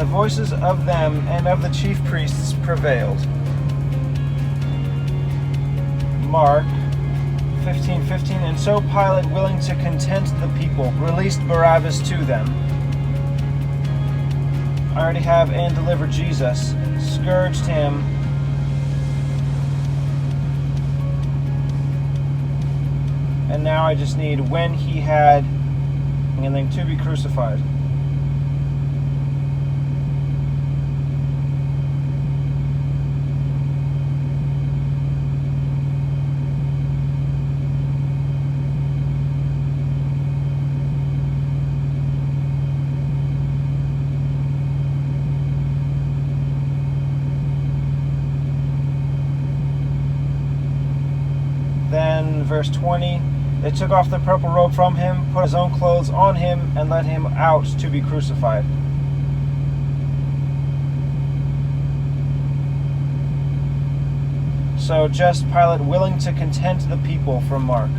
the voices of them and of the chief priests prevailed. Mark 15:15. And so Pilate, willing to content the people, released Barabbas to them. I already have and delivered Jesus, scourged him, and now I just need when he had, and then to be crucified. Then verse 20, they took off the purple robe from him, put his own clothes on him, and led him out to be crucified. So just Pilate willing to content the people from Mark.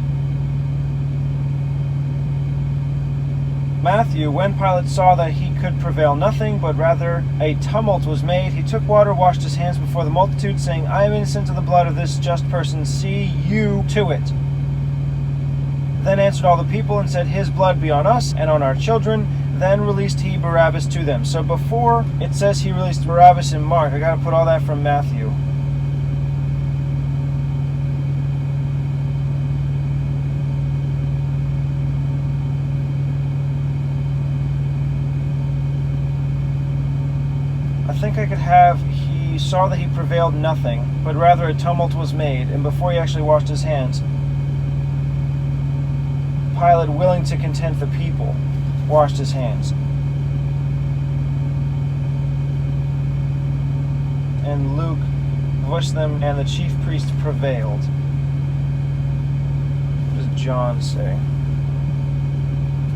Matthew, when Pilate saw that he could prevail nothing, but rather a tumult was made, he took water, washed his hands before the multitude, saying, I am innocent of the blood of this just person, see you to it. Then answered all the people and said, his blood be on us and on our children. Then released he Barabbas to them. So before it says he released Barabbas in Mark, I got to put all that from Matthew. I think I could have, he saw that he prevailed nothing, but rather a tumult was made, and before he actually washed his hands, Pilate, willing to content the people, washed his hands. And Luke voiced them, and the chief priest prevailed. What does John say?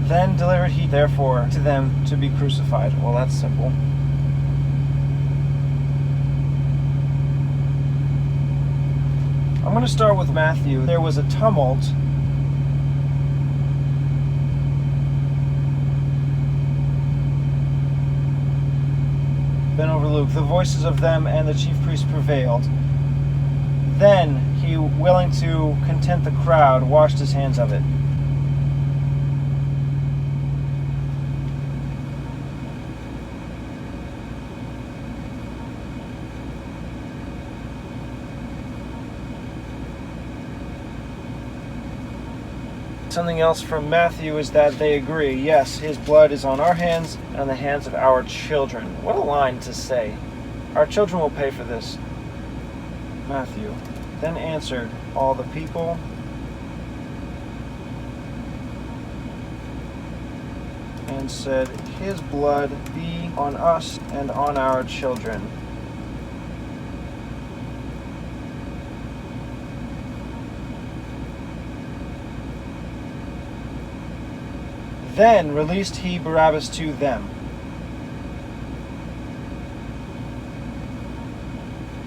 Then delivered he therefore to them to be crucified. Well, that's simple. I'm going to start with Matthew. There was a tumult. Then over Luke, the voices of them and the chief priests prevailed. Then he, willing to content the crowd, washed his hands of it. Something else from Matthew is that they agree, yes, his blood is on our hands and on the hands of our children. What a line to say. Our children will pay for this. Matthew then answered all the people, and said, his blood be on us and on our children. Then released he Barabbas to them.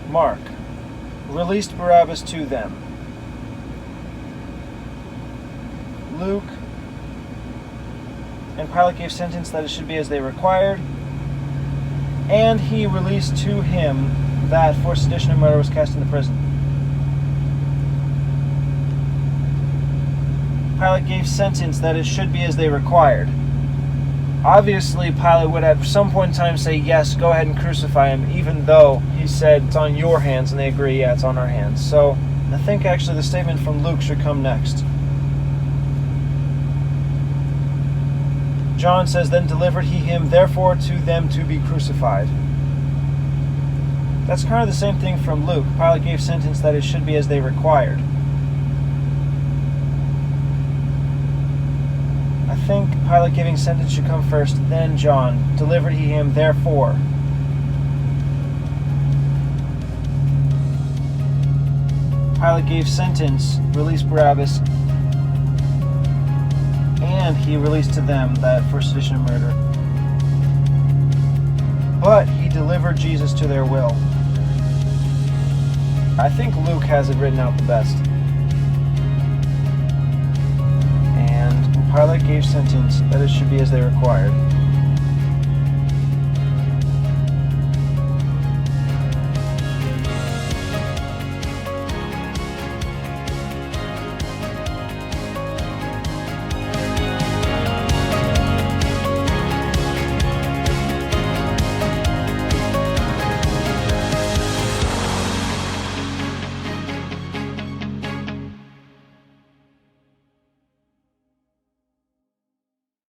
Mark released Barabbas to them. Luke, and Pilate gave sentence that it should be as they required, and he released to him that for sedition and murder was cast into prison. Pilate gave sentence that it should be as they required. Obviously, Pilate would at some point in time say, yes, go ahead and crucify him, even though he said, it's on your hands, and they agree, yeah, it's on our hands. So, I think actually the statement from Luke should come next. John says, then delivered he him, therefore to them to be crucified. That's kind of the same thing from Luke. Pilate gave sentence that it should be as they required. I think Pilate giving sentence should come first, then John. Delivered he him, therefore. Pilate gave sentence, released Barabbas, and he released to them that for sedition and murder. But he delivered Jesus to their will. I think Luke has it written out the best. Pilate gave sentence that it should be as they required.